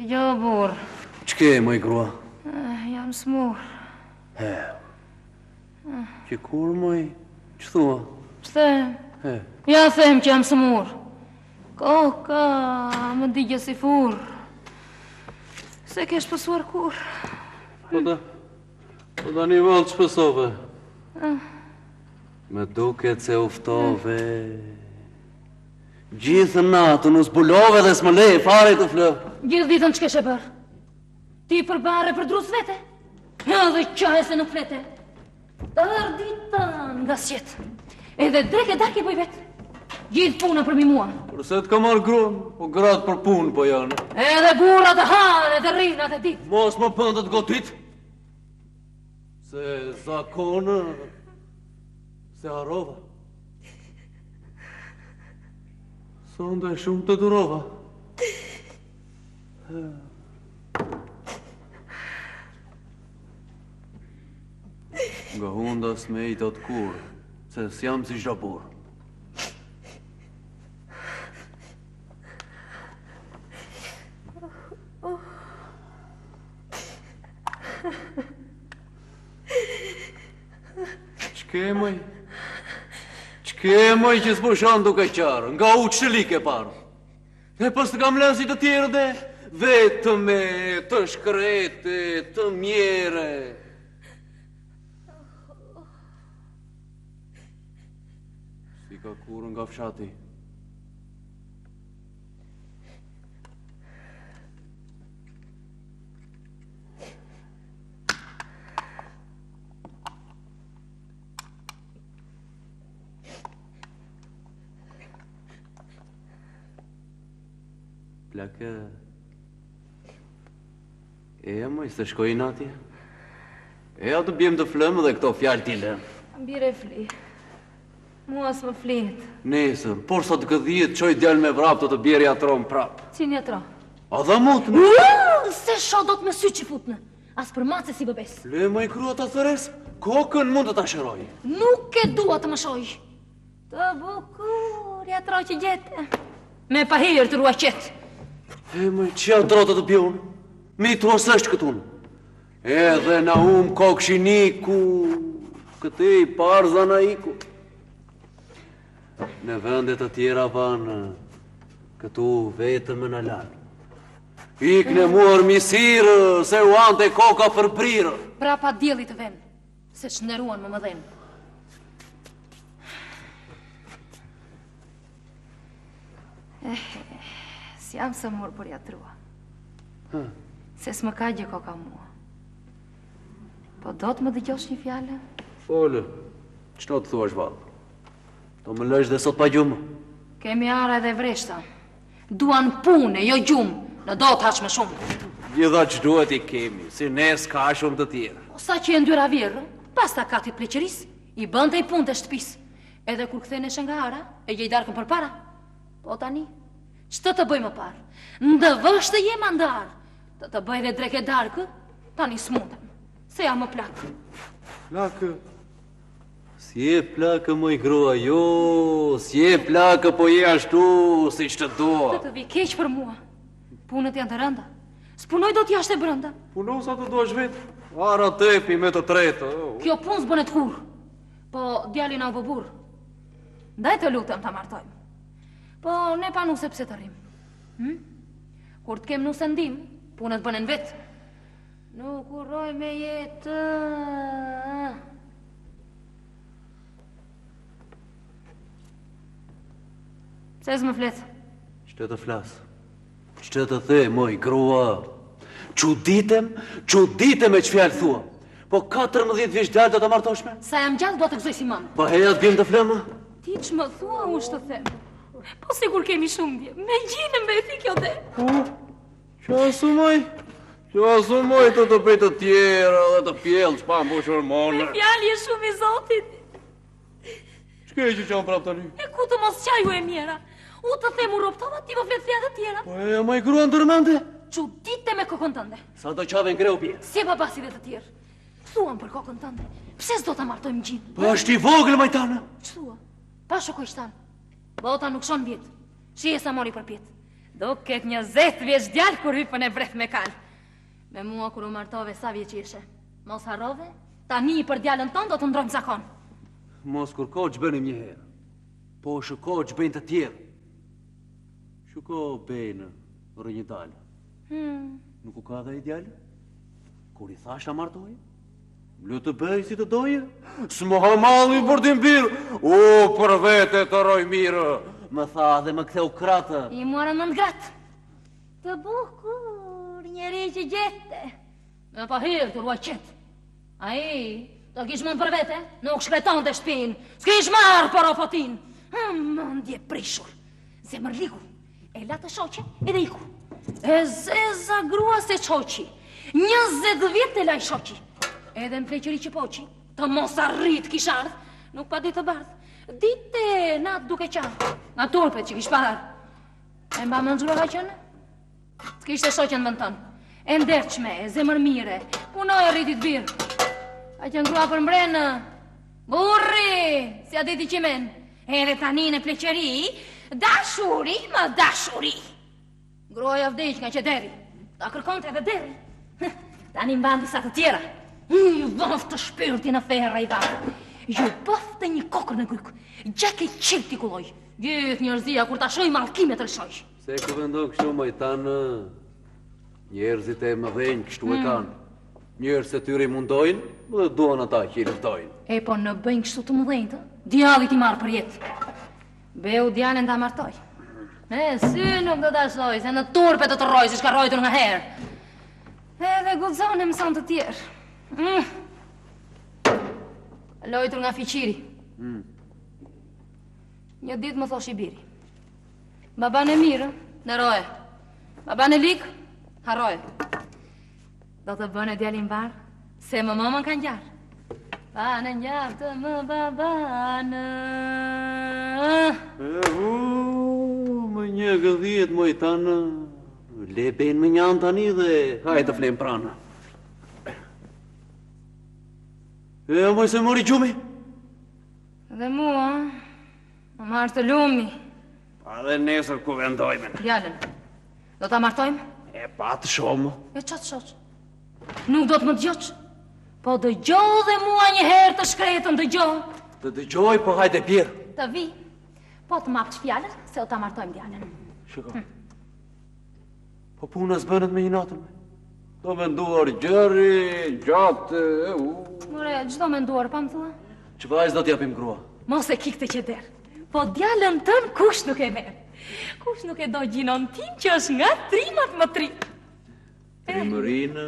Jo, burr. Ç'ke, moj grua? Jam smur. Që kur, moj? Që thua? Ç'them? Ja them që jam smur. Koka, më digje si furr. Se ke shpësuar kur? Po da një valë që pësove. Me duket se uftove. Gjithë natën u zbulove dhe s'më leje fare të flë. Gjithë ditën që keshe bërë? Ti për bare për drus vete? Edhe qaje se nuk flete. Tërë ditën nga sjetë. Edhe dreke daki bëj vetë. Gjithë punën për mi mua. Përse të ka marrë gruën, po gratë për punë po janë. Edhe burat e hanë, edhe rinat e ditë. Mos më pëndët gotit. Se zakonë, se harova. Sonde shumë të durova. Nga hunda s'me i të të kur, se s'jam si zhabur. Ç'ke moj? Ç'ke moj që s'bushan duke qarë, nga u qëlik e parë. E pas të kam lënë si të tjerë dhe, vetëme, të shkrete, të mjere. Si ka kurë nga fshati. Plakë... moj, se shkojnë atje? Të bjem të flëmë dhe këto fjallë t'ile. Mbire fli. Mua s'më flihet. Nesër, por sot gëdhijet, qoj djallë me vrap të bjeri atron prap. Cini atro? A dha mutme? Se sho do të me sy që futnë. As për mace si bëbes. Le, moj krua të thëres, kokën mund të ta shëroj. Nuk e dua të më shoj. Të bukur, atro që gjete. Me pahirë të rua qetë. Moj, që atrotë të bjonë? Mi të osështë këtun. Edhe na kokshiniku, këte i parza na iku. Në vendet të tjera vanë, këtu vetëm në lanë. Ik në muar misirë, se u ante koka përprirë. Pra pa djeli të venë, se shneruan më dhenë. Si jam së murë për jatrua. Se s'më ka gjë koka mua. Po do të më dëgjosh një fjallë? Folë, qëno të thua shvalë? Do më lësh dhe sot pa gjumë? Kemi ara edhe vreshta. Duan pune, jo gjumë. Në do të haq më shumë. Gjitha që duhet i kemi, si nes ka shumë të tjera. O sa që e ndyra virë, pas ta katit pleqeris, i bënte i punë të shtëpis. Edhe kur këthene shë nga ara, e gjej darkën për para. Po tani, qëtë të bëj më parë? Ndë vështë të jem andarë. Të bëj dhe dreke darkë, tani s'mundem. Se jam më plakë. Plakë? Si e plakë, moj grua, jo, si e plakë, po je ashtu, si që të doa. Të vi keq për mua. Punët janë të rënda. S'punoj do t'jashtë e brënda. Puno sa të doash vetë. Ara tepi me të tretë. Kjo punë s'bën e t'kur. Po djali na u bëbur. Ndaj të lutëm ta martojmë. Po ne pa nuse pse të rrim. Kur t'kem nuse ndim, punët bënen vetë. Nuk uroj me jetë. Pse s'më fletë? Që të flasë? Që të the, moj, grua? Çuditem me që fjallë thua. Po 14 vjeç djalë do të martoshme? Sa jam gjallë do të gëzoj si mamë. Po heja të bjem të flemë? Ti që më thua unë që të them. Po sigur kemi shumë dje. Me gjinë mbeti kjo dhe. Që asumoj të të pejtë të tjera dhe të pjellë që pa më bushë hormonë. Me fjallë je shumë i zotit. Shkej që qanë prap tani? E ku të mos qaju e mjera. U të themu roptova, ti më fletë fjatë të tjera. Po e maj grua ndërmende? Çudite me kokën tënde. Sa do qave në greu bje? Si e babasi dhe të tjerë. Thuan për kokën tënde. Pse s'do ta martojmë gjinë? Po është i vogël, majtana. Ç'thua? Pa shokoj shtan. Bota nuk shon vjet. Shije sa mori për pjet. Do ket 20 vjeç djalë kur hypën e breth me kal. Me mua kur u martove sa vjeç ishe. Mos harrove, tani për djalën ton do të ndrojmë zakon. Mos kur ko që bënim një herë. Po shëko që bëjnë të tjerë. Shëko bëjnë rë një dalë. Nuk u ka dhe i djallë? Kur i thash ta martojë? Lu të bëj si të doje? S'mo hamalli për t'imbirë. O, për vete të roj mirë. Më tha dhe më ktheu kratë. I morën më gratë. Të bukur, njeri që gjete. Me pa hirë të ruaj qetë. Ai, të kish mund për vete, nuk shkreton të shpinë. S'kish marë për opotin. Mëndje prishur. Zemër ligu. E la të shoqe edhe iku. E zeza grua se qoqi. 20 vjet e laj shoqi. Edhe në pleqëri që poqi. Të mos arrit kishardh. Nuk pa ditë të bardh. Dite natë duke qarë. Nga turpet që kish parë. E mba më nëzura ka qënë? S'kishte shoqen më në tënë. E nderqme, e zemër mire. Punoj e rritit birë. A që ngrua për mbrenë. Burri, si a diti që men. Ere tani në pleqëri. Dashuri, më dashuri. Groja vdeq nga që deri. Ta kërkonte edhe deri. Tani mban disa të tjera. Ju bëf të shpyrti në ferra i dharë. Ju bëf të një kokër në gryk. Gjek e qilti kulloj. Gjithë njërzia kur ta shoj malkime të lëshoj. Se ku vendon kështu majtanë? Njerëzit e më dhenjë kështu e kanë. Njerëz se tyri mundojnë dhe duan ata që i luftojnë. E po në bëjnë kështu të mëdhenjë të, djallit i marë për jetë. Beu djallin ta martoj. Si nuk do ta shoj, se në turpe do të roj, si shka rojtur nga herë. Edhe gudzone mëson të tjerë. Lojtur nga fiqiri. Një ditë më thosh i biri. Baban e mirë, në roje. Baban e likë, haroje. Do të bëne djalin barë, se më mamën kanë gjarë. Banë njarë të më babanë. Më një gëdhjet mojtanë. Le ben më njanë tani dhe hajtë të flem pranë. E moj se mori gjumi? Dhe mua, më marrë të lumi. Pa dhe nesër ku vendojme. Djallën, do ta martojmë? E pa të shumë. E qatë shoqë? Nuk do të më dëgjoq? Po dëgjoj dhe mua një herë të shkretën dëgjoj. Të dëgjoj, po hajde bjerë. Të vi, po të mapë që fjallën, se o ta martojmë djallën. Shiko. Po puna s'bënet me një natën. Do me nduar gjëri, gjatë, More, gjdo me nduar, pa më thua? Që vajzë do t'japim grua? Mos e kikte që derë. Po djallën tënë kush nuk e merë. Kush nuk e do gjinon tim që është nga trimat më tri. Trimërinë,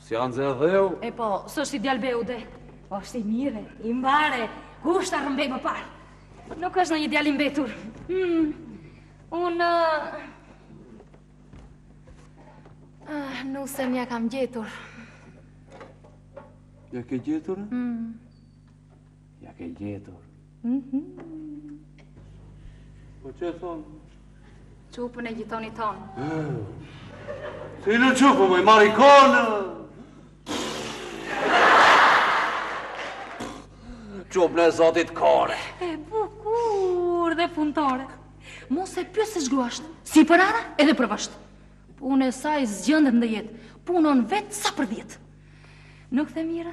si janë zë dheu. E po, së është i djallë beu dhe. Po është i mire, i mbare, kush ta rëmbej më parë. Nuk është në një djallë i mbetur. Unë... nuk se mja kam gjetur. Ja ke gjetur? Ja ke gjetur. Po që e thonë? Qupën e gjitoni tonë. Si në qupë, më i marikonë! Qupën e zotit kore. E bukur dhe punëtore. Mos e pjës se shgruasht, si për ara edhe për vasht. Punë e saj zgjëndet në jetë, punon vetë sa për 10. Nuk the mira,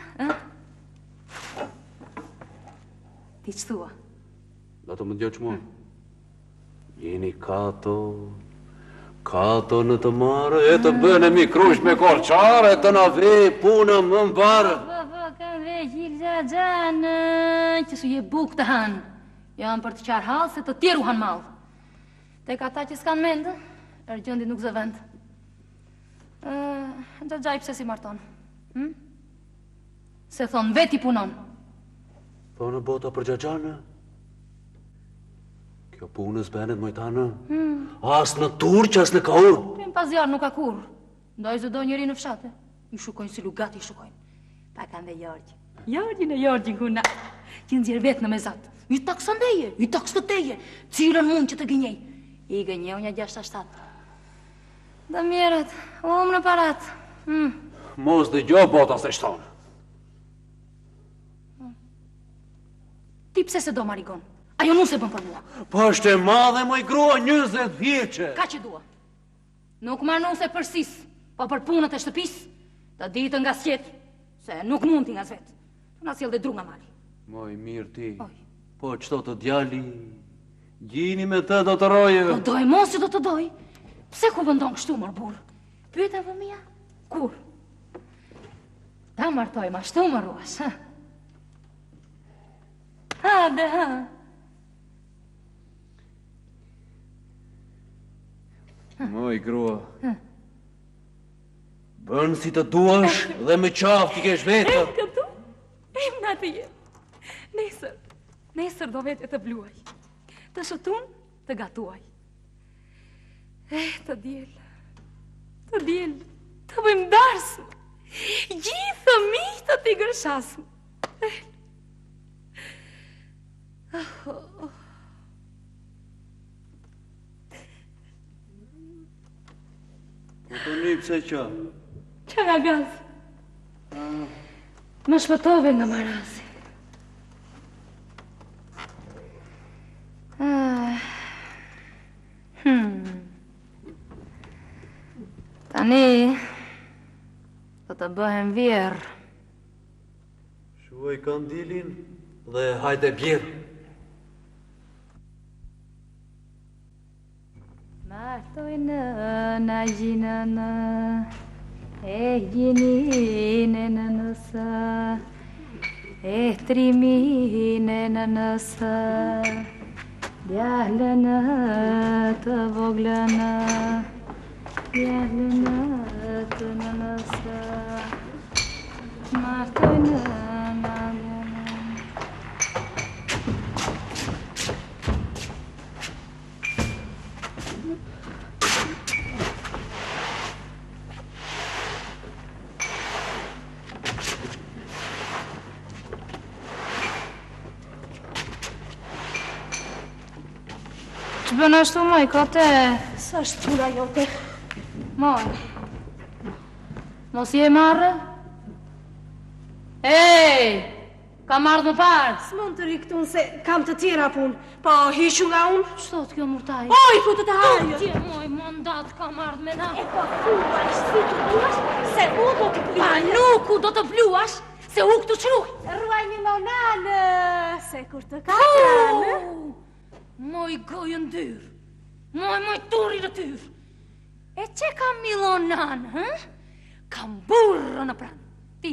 Ti që thua? Do të më ndjoq mua. Jeni kato në të marë, e të bëne mi krush me korqare, të na vej punë më mbarë. Ka vej gjilë gjanë, që su je buk të hanë. Janë për të qarë halë se të tjeru hanë malë. Tek ata që s'kan mendë, Ergjendi nuk zë vend. Xhaxhai pse si marton? Se thon veti punon. Po në bota për Xhaxhanë? Kjo punë s'benet mojtanë. As në Turq, as në Kaur. Pim pas jarë nuk ka kur. Ndoj zë do njëri në fshate. I shukojnë si lugati i shukojnë. Pa kanë dhe Jorgj. Jorgjin kuna. Që nxjerr vetë në mezat. I taksa ndeje, i taks të teje. Cilën mund që të gënjej. I gënjeu një 6-7. Dhe mjerët, në parat. Mos dhe gjo bota se shtonë. Ti pse se do marigon? Ajo nuk se bën për mua. Po është e madhe moj grua 20 vjeqe. Ka që dua. Nuk marnu se për sis, po për punët e shtëpis, të ditë nga sjetë, se nuk mund t'i nga zvetë. Të nga sjell dhe dru nga mali. Moj mirë ti. Oj. Po qëto të djali, gjini me të do të roje. Po doj mos që do të doj. Pse ku vëndon kështu mor burë? Pyeta vëmija, kur? Ta martoj ma shtu më ruash, ha? Hade, ha? Moj grua, bën si të duash dhe me qafë t'i kesh vetë. Këtu, në atë jetë. Nesër do vetë të bluaj. Të shëtun, të gatuaj. Të djel, të bëjmë darsë. Gjithë mi të t'i gërshasë. Po të një pse qa? Qa nga gazë? Më shpëtove nga marazi. Tani, do të bëhem vjerë. Shuaj kandilin dhe hajde bjerë. Martoj në gjinë në, e gjinin e në nësë, e trimin e në nësë, djallën të voglën, djallën të në nësë, martoj në gjinë. Që bën ashtu, moj, kote? Sa është puna jote? Moj, mos je marrë? Ej, kam ardhë më parë. S'mon të rikëtun se kam të tjera punë, po hishu nga unë. Qëto të kjo murtaj? Oj, ku të të harjo! Tje, moj, mandat kam ardhë me na. E po thuash, si të duash, se u do të Pa pluash. nuk u do të bluash, se u këtu qruj. Ruaj një monanë, se kur të ka qanë. Moj gojën dyrë, moj turi në tyrë. E që kam milonanë, hë? Kam burrë në pranë. Ti,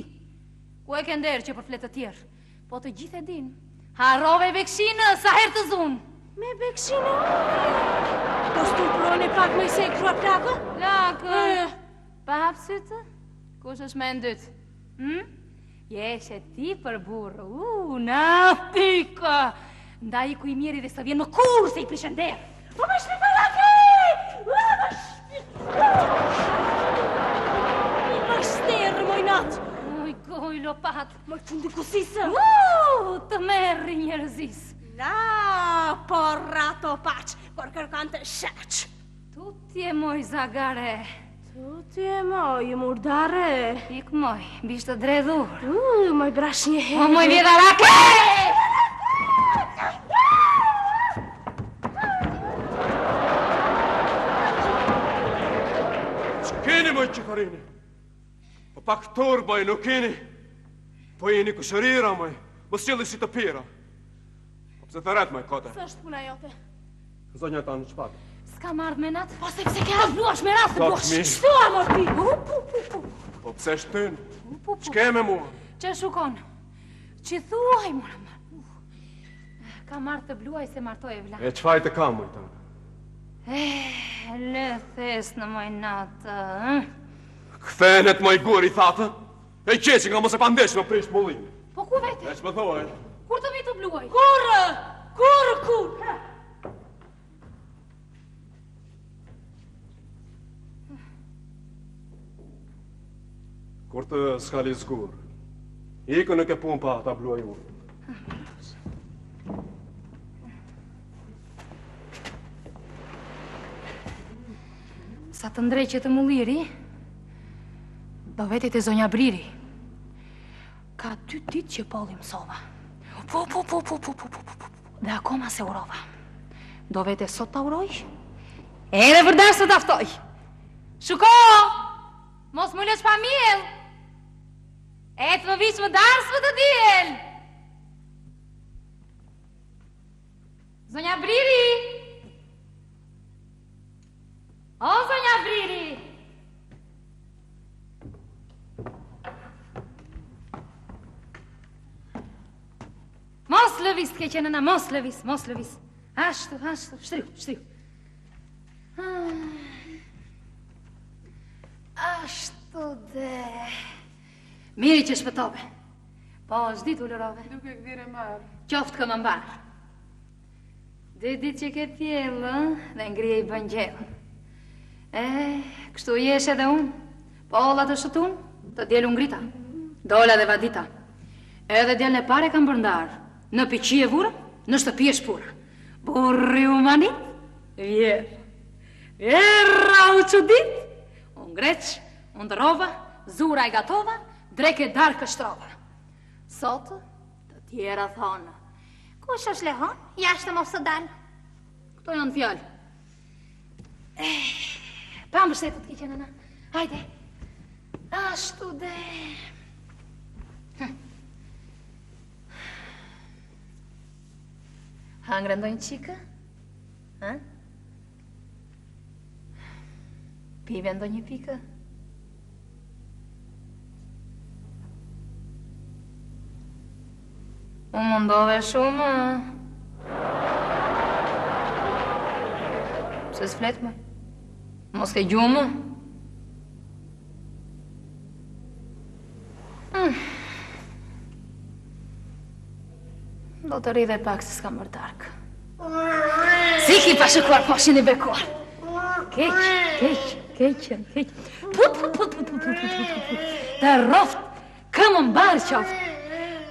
ku e ke nderë që për fletë të tjerë? Po të gjithë e din, harove bekshinë sa herë të zunë. Me bekshinë? Do s'tu prone pak me se krua plakë? Lakë, pa hapsytë, kush është me ndytë? Jesh e ti për burrë, naftika. Ndaj ku i mjeri dhe së vjen më kur se i prishender. Po më shpi palake! I më shterë, moj natë. Moj goj lopat. Më të ndikosisë. Të merri njerëzis. Na, por rato paq, por kërkan të shaq. Tutje moj zagare. Tutje moj, murdare. Ik moj, bishtë të dredhur. Moj brash një O herë. moj vjedarake! Keni moj qikarini, po pak torbaj nuk keni, po jeni kushërira moj, mos qëlli si të pira. Po pse të ret moj kote, Së është puna jote. zonja ta në qpatë. S'kam ardhë me natë, po sepse ke bluash me ratë të Ka bosh. fëmi. Shtu amor ti. Po pse shtyn, qke me mua? Që shukon? Që thuaj, mora. Kam ardhë të bluaj se martoj e vla. E qfaj të kam moj ta. Le thes në moj natë, Kthenet moj guri, thate. E qesi nga mos e pandesh në prish mullim. Po ku vete? E që më thoj? Kur të vi të bluaj? Kur? Kur të skali zgur. Iko në ke pun pa ta bluaj unë. Sa të ndreqe të mulliri, do vetit e zonja Briri. Ka 2 ditë që Polli mësova. Dhe akoma se urova. Do vete sot ta uroj, edhe vërdet sot aftoj. Shuko, mos më lësh pa miell. E të më vish më darës më të diel. Zonja Briri! O, zonja Briri! Mos lëvis të keqe nëna, mos lëvis. Ashtu, shtriu. Ashtu dhe... Miri që shpëtove. Po, është ditë u lërove. Duke këdire marë. Qoftë këmë mbarë. Dhe ditë që ke tjellë, dhe ngrije i bën gjellë. Kështu jesh edhe unë. Po, olla të shëtun, të djelë ungrita. Dola dhe vadita. Edhe djelë në pare kam bërndarë. Në piqi e vura, në shtëpi e shpura. Burri u manit, vjerë. Vjerra u qudit, unë greq, unë dërova, zura e gatova, dreke darë kështrova. Sotë, të tjera thonë. Kush është lehon, jashtë mos të dalë. Këto janë fjallë. Pa më shtetë të kike nëna. Hajde. Ashtu dhe... Hangre ndojnë qika? Pive ndojnë një pika? Unë mundove shumë. Pse s'flet më? Mos ke gjumë? Do të rridhe pak se s'kam bërë darkë. Si ki pa shëkuar poshin i bekuar. Keqen. Put. Të roft, këmë mbarë qoftë.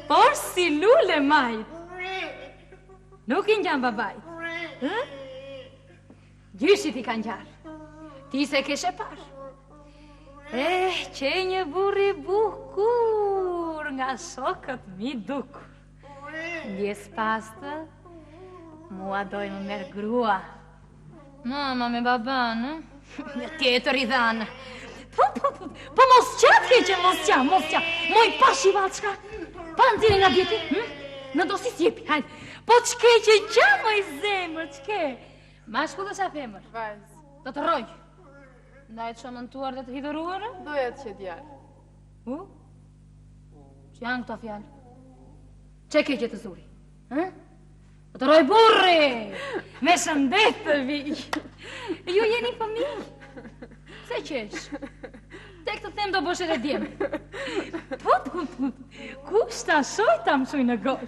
Por si lule majt. Nuk i njën babajt. Gjyshit i kanë gjarë. Ti se keshe parë. Që një burri bukur nga shokët mi dukur. Ndjes pastë, mua doj më merë grua. Mama me babanë, me tjetër i dhanë. Po mos qatë keqe, mos qatë. Moj pash i valë qka, pa në tine nga djeti, në dosis jepi, hajde. Po qke që qa moj zemër, qke? Ma shkullë qa femër? Vajzë. Do të roj. Ndaj të shëmëntuar dhe të hidëruar? Doja të që djarë. Që janë këto fjallë? Që ke që të zuri? Do të roj burri! Me shëndet të vi! Ju jeni fëmijë? Se qesh? Tek të them do bësh edhe djemë. Put. Kush ta shoj ta më shuj në gojë?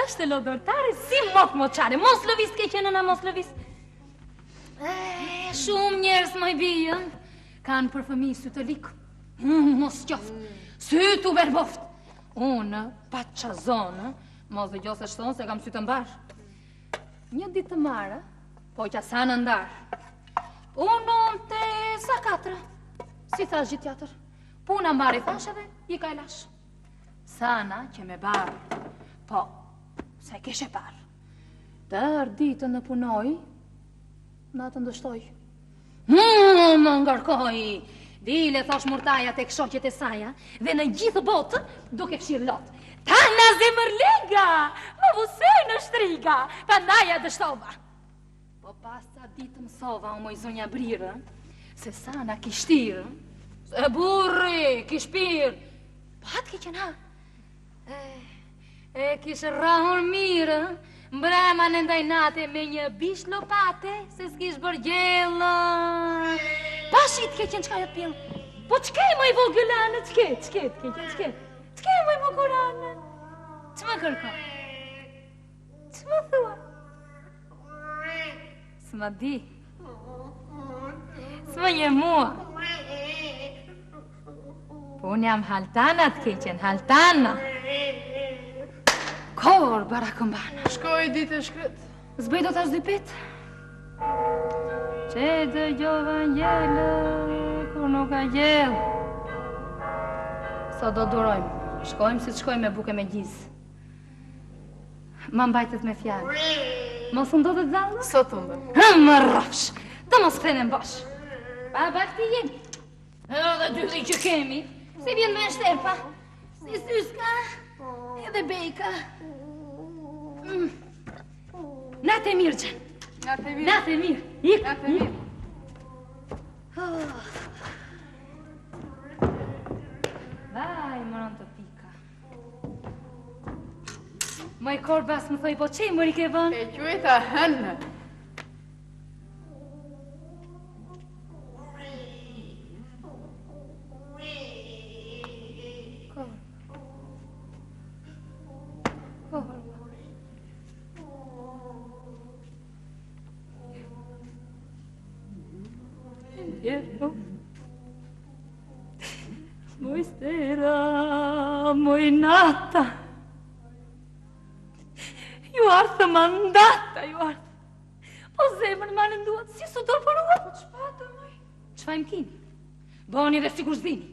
Është lodortare si moqare. Mos lëvis ke që nëna, mos lëvis. Shumë njerës më i bijën. Kanë për fëmijë sy të likë. Mos qoftë. Sy të verboft. Unë, pa qa zonë, mos dhe gjose shtonë se kam sy të mbarë. Një ditë të marë, po që sa në ndarë. Unë të sa 4, si thash gjithë tjatër. Puna mbarë i thasheve, i ka i lash. Sana që me barë, po, se keshe parë. Tërë ditën në punoj, natë ndështoj. Më ngarkoj. Dile, thash murtaja tek shoqet e saja, dhe në gjithë botë duke fshirë lotë. Ta në zemër lega, më vusej në shtriga, pa ndaja dështova. Po pas ca ditë mësova, o moj zonja Brirë, se sana kishtirë, se burri, kishpirë, pa atë ki qëna. Kishë rahur mirë, Mbrema në ndaj nate me një bish lopate, se s'kish bërgjellë. Pashit ke qenë qka jetë pjellë. Po qke më i vogëlanë, qke më i vogëlanë. Që më kërko? Që më thua? S'ma di. S'ma një mua. Po unë jam haltana të keqen, haltana. Kor, bara këmbana. Shkoj ditë e shkret. Zbej do t'ash dypit? Që dë gjova njëllë, kur nuk ka gjellë. Sot do durojmë. Shkojmë si të shkojmë me buke me gjizë. Ma mbajtet me fjallë. Mos unë do të dhallë? Sot unë. Më rrafsh. Do mos këthenen bosh. Pa bakti jemi. Edhe dy që kemi. Se vjen me shterpa. Si syska. Edhe bejka. Natë e mirë, Gjen. Natë e mirë. Natë e mirë. Ik. Natë e mirë. Vaj, mëron të pika. Moj korbas më thoi, po që i mëri ke vën? E queta hënë. Moj stera, moj nata. Ju arthë mandata, ju arthë. Po zemër ma në nduat, si su dorë përua. Po qëpa të moj? Qëfa im kini? Boni dhe sikur zdini.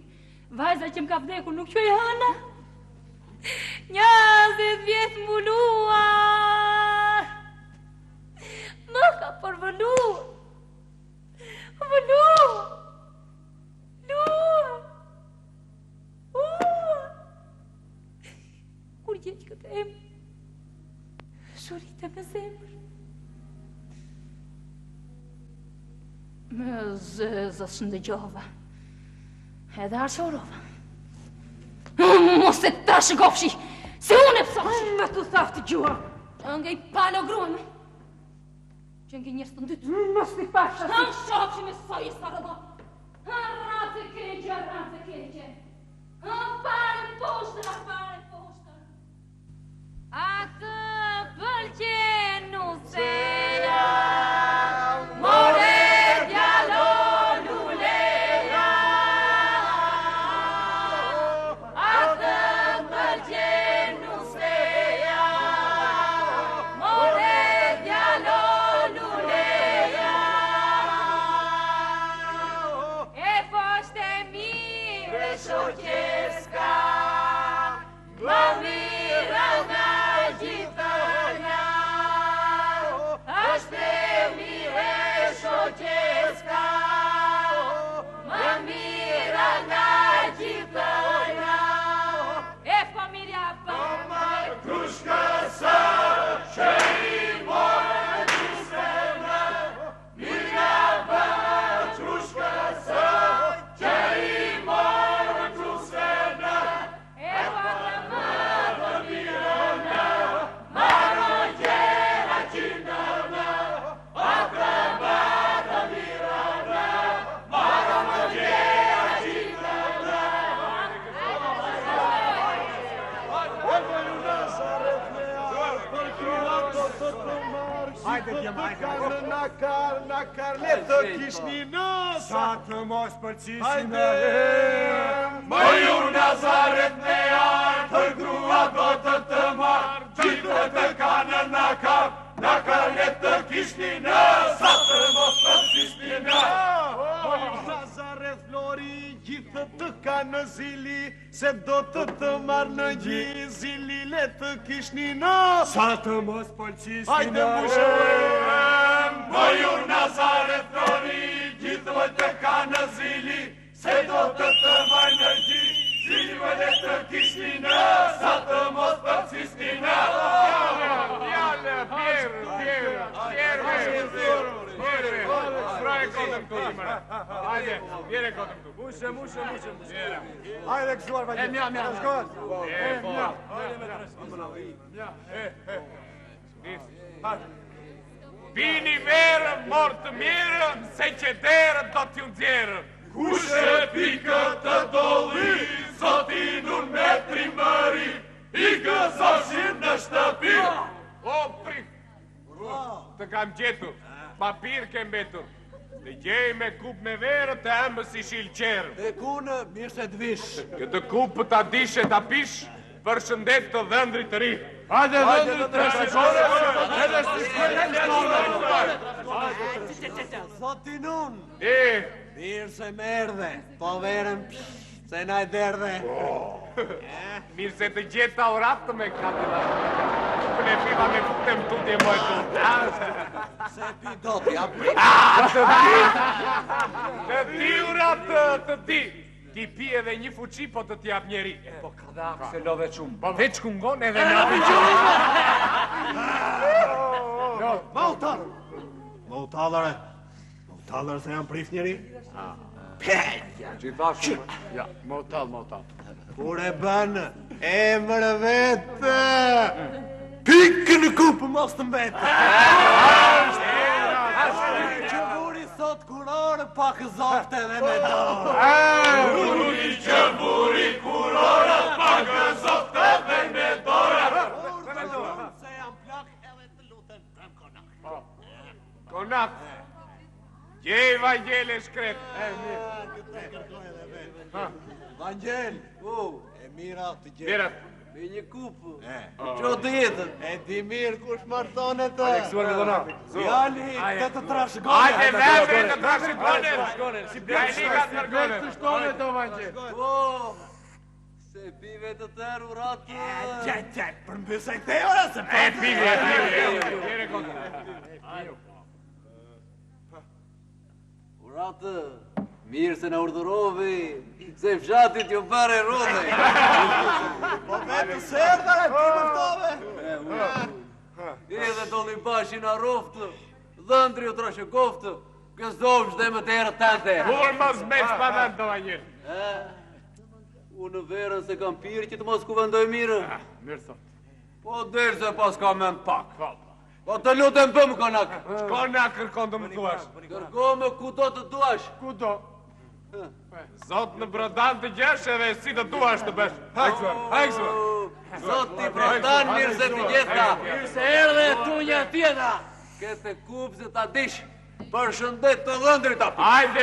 Vajza që m'ka vdekur nuk që e hana. 20 vjetë mbuluar. Më ka përvëluar. Vëluar. Luar. Kur gjeq këtë emër, shurite me zemër. Me zezës ndëgjova, edhe arqorova. Mos e ta shikofshi, se unë e pësashi. Me të thaftë gjua. Nga i palo gruan me. Që nga njërës të ndytë. Mos t'i pasha. Në shofshi me soj e sarëdo. Arrate keqe. Pare poshtër. Atë pëlqen nuseja, more djalo luleja. Atë pëlqen nuseja, more djalo luleja. E poshte mire shoqeska, ma mira nga gjithënja. Ashtë e mire shoqeska, ma mira nga gjithënja. E familja për Krushka sa që i morë gjusëmë, mirja për krushka sa që i morë gjusëmë. e patra më Mirëna, marë gjera qindëna, akrabata mirëna, marë gjera qindëna. Hajde djema, hajde. Na karne të kishni nësa. Sa të mos përcisin Hajde. Më ju Nazaret me arë, të grua do të marë, gjithë të kanë në kap, në karne të kishni nësa. Sa të mos përcisni Nazaret Flori, gjithë të ka në zili, se do të marrë në gjithë zili, le të kishni nësa. Sa të mos përcisni Hajde mbushë. Më ju Nazaret Flori, gjithë të ka në zili, se do të marrë në gjithë zili, le të kishni nësa. Sa të mos përcisni Hajde, vjere kotëm tu. Mushe. Hajde kësuar, vajtë. Shkot. Pini verë, morë të mirë, se që derë do t'ju nxjerë. Kush e pikë të doli, zotinun me trimëri, i gëzoshin në shtëpi. O, prik, të kam gjetur, papir ke mbetur. Të gjej me kup me verë të embë si shilqerë. E kunë, mirë se t'vish. Këtë kupë ta dish e ta pish, për shëndet të dhëndrit të ri. Hajde dhëndrit të ri. Zotinun. Mirë se më erdhe, po verëm se na e derdhe. Mirë se të gjeta oratë me kapila. Për e piva me futem tutje moj tutë. Se pi do t'ja pri. Të ti uratë të ti. Ti pi edhe një fuqi, po të t'jap njeri. Po kada se love qumë. Po veç ku ngon edhe në api gjumë. Mautallare se janë prif njeri? Gjitha shumë. Ja, motall. Kur e bënë, emër vetë! Pikë në kupë mos të mbetë! Që buri sot kurorë, pak zofte dhe me dorë. Që buri kurorë, pak zofte dhe me dorë. Se jam plak edhe të lutem prem konak. Konak. Gjej Vangjel e shkret. Vangjel, e mira të gjithë. Mira. Me një kupë, që të jetën. E di mirë kush martone të. Aleksuar me dhona. Fjali, të trashëgone. Ajde veme të trashëgone. Si Blajni ka të mërgone. të shtone të Vangjel. Po, se pive të tërë uratë. Qaj, përmbysaj te ora se E pive. Uratë, mirë se në urdhërovi, se fshatit ju bare rode. Po vetë serdare, ti mëftove. Edhe doli bashi në roftë, dhëndri u trashëgoftë, këzdovsh dhe më të erë tante. Kur mos me shpadan të Vangjel. Unë në verën se kam pirë që të mos ku vendoj mirë. Mirë thot. Po dherë se pas ka me në pak. Po të lutem bëmë konak. Shko na kërkon të më duash. Kërko me ku do të duash. Ku do? Zot në brodan të gjesh edhe si të duash të besh. Hajkësuar. Zot t'i brodan mirë se t'i gjitha. Mirë se erdhe tunja tjeta. Kete kupë se ta dish. Për shëndet të dhëndrit api. Hajde,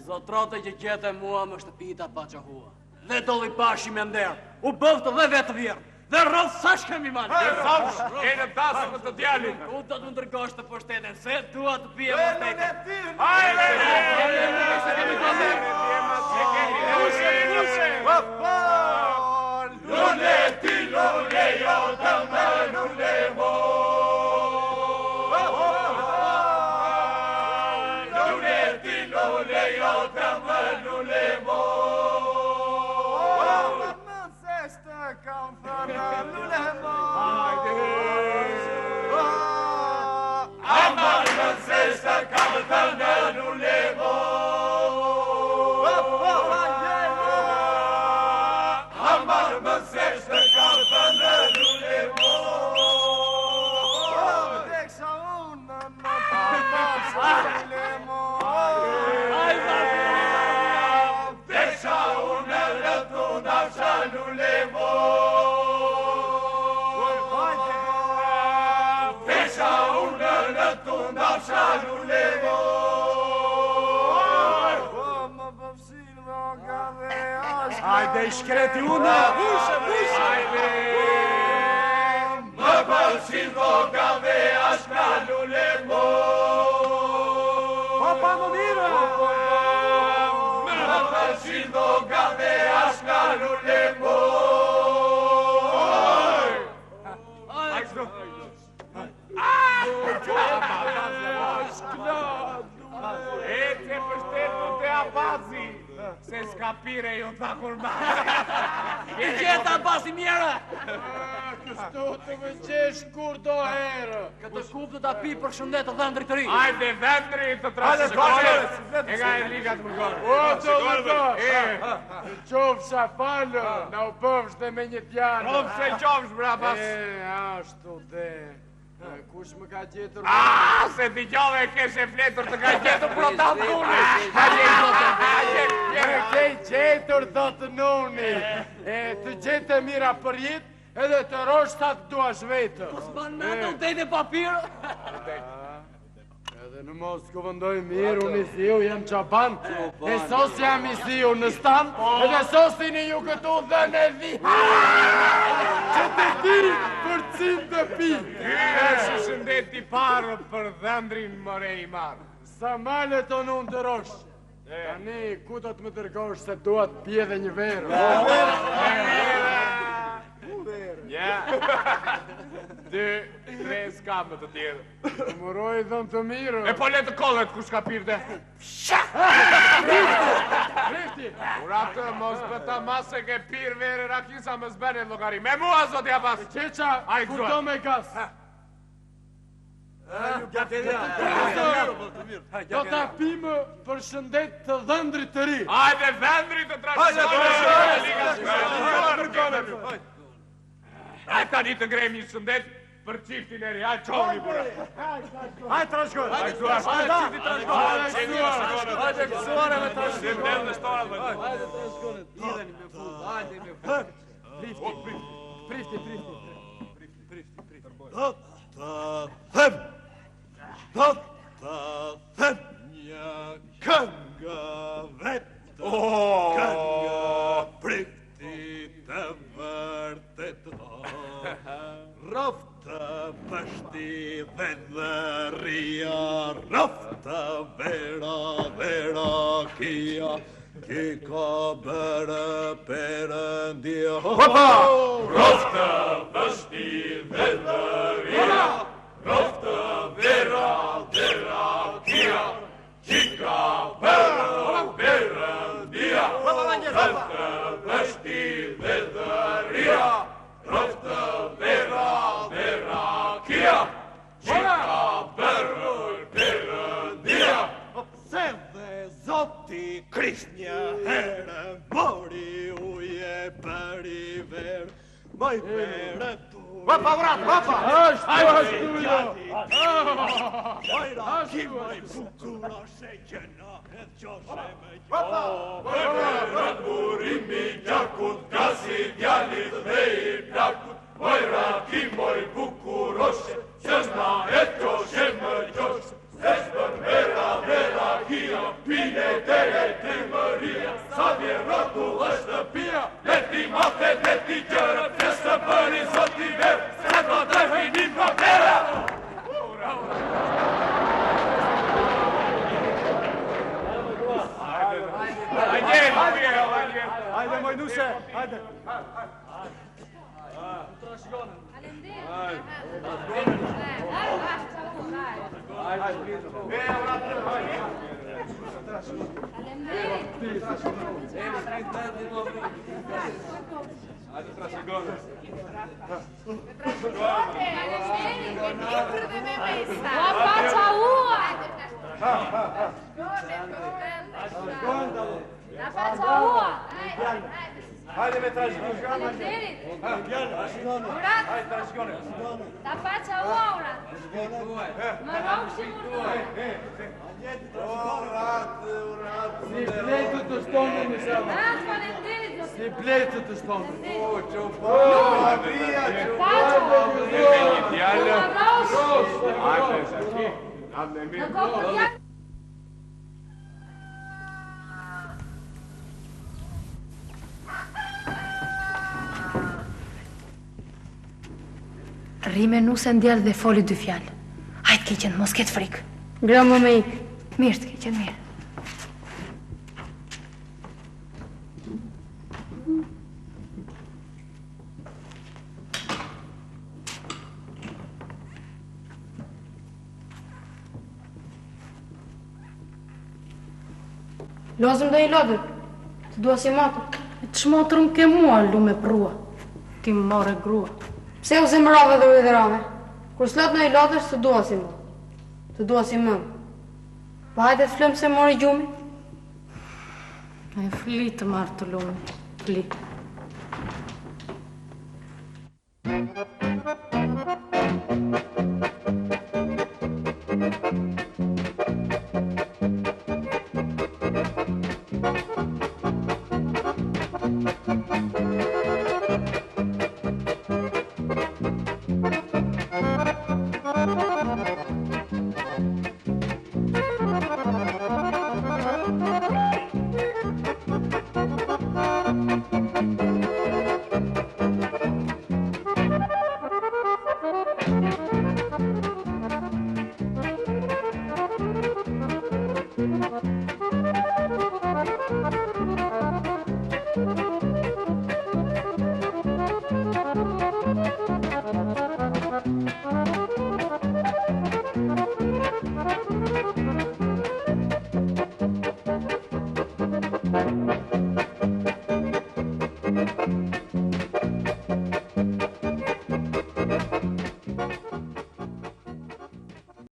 Zotrote që gjete mua më shtëpita pa që hua. Dhe doli bashi me nderë, u bëftë dhe vetë vjerë. Dhe rrëth sash kemi manë. Dhe sash, e në tasë më të djalin. U do të më ndërgosht të pushtetin, se dua të pije pushtetin. Hajde! Luneti, lune, jo të më lune mo. Luneti, lune, jo të më lune mo. Amar më zeshtë kam të në nulevo. Amar më zeshtë kam të në nulevo. Deksa unë në Deksa unë në të nafsha nulevo. Hajde i shkreti unë. Hajde! Më përshil voga dhe ashka lule mo. Pa më mirë. Më përshil voga dhe ashka lule mo. E të pështetu të abazi, se s'ka pire ju tha kur ma. Ti gjeta basi mjera! Kështu të më gjesh kur do herë. Këtë kup të ta pi për shëndet të dhëndri të ri. Hajde, vendri të trashëgones. E nga e ligat më gorë. O, të më do. Të qofsha falë, na u bëvsh dhe me një tjanë. Provë se qofsh, brabas. Ashtu dhe. Kush më ka gjetur? Se t'i gjove e keshe fletur të ka gjetur protat nuni. Ke gjetur do të nuni. Të gjete mira për jetë, edhe të roshtat duash vetë. Po s'ban me ato u dejnë papirë. Edhe në mos këvëndoj mirë, unë i thiu jem qaban, e sos jam i thiu në stan, edhe sosin i ju këtu dhe në vi. Që të ti për cim të pi. Është shëndet i parë për dhëndrin mëre i marë. Sa male të unë të rosh. Tani, ku do të më tërgosh se duat pje dhe një verë? Ja. 2, 3 skamë të tjerë. Të mëroj dhëmë të mirë. E po letë kollet kush ka pirde. Prifti! Uratë, mos bëta masë ke pirë vere rakisa më zbene logari. Me mua, zot ja pas. Qeqa, kur do me gas? Do t'a pimë për shëndet të dhëndrit të ri. Hajde, vendri të trashëgones. Hajde, tani të ngrejmë një shëndet për qiftin e ri. Hajde, qovni, bura. Hajde trashëgones. Hajde, qifti trashëgones. Hajde, kësuare me trashëgones. Hajde, trashëgones. Hajde, trashëgones. Lidheni me fut, hajde me fut. Prifti. Do të them një këngë vetë. Këngë prifti të vërtet. Roftë pështi dhe dhëria, roftë vera kia, ki ka bërë përëndia. Roftë pështi dhe dhëria, roftë vera kia, ki ka bërë përëndia. Roftë pështi dhe dhëria, roftë vera kia, ki ka bërë përëndia. Se dhe Zoti Krisht një herë mori uje për i verë, moj verë tu. Vapa, vapa! Ashtu jo! Mojra, ki moj bukura se gjena edhe qoshe me gjona. Vërët burimi gjakut, gasi djalit dhe i plakut, mojra ki moj bukuroshe, qësna e qoshe më qoshe, sesh për vera kia, pine të mëria, sa vjerotu është pia, leti mafet, leti gjërë, festë për i zoti verë, se do të finim për vera. Hajde moj nuse, hajde. La faccia ua! La faccia ua! Hajde me trashëgones. Faleminderit! Murat! La faccia ua, Murat! Më rogë Si pletë të shtonë në shama. faleminderit, zot! Si pletë të shtonë. Në kokë të tjak! Rime nuse ndjellë dhe foli 2 fjalë. Hajtë keqen, mos ketë frikë. Gramo me ikë. Mirë të keqen, mirë. Lozëm dhe i lodër. Të dua si matë. Çmotrëm ke mua lume prua. Ti më more grua. Pse u zemrove dhe u idherove? Kur slot në i lotësh, të dua si mu. Të dua si mëm. Pa hajde të flëm se mori gjumi? E flitë marë të lume. Flitë.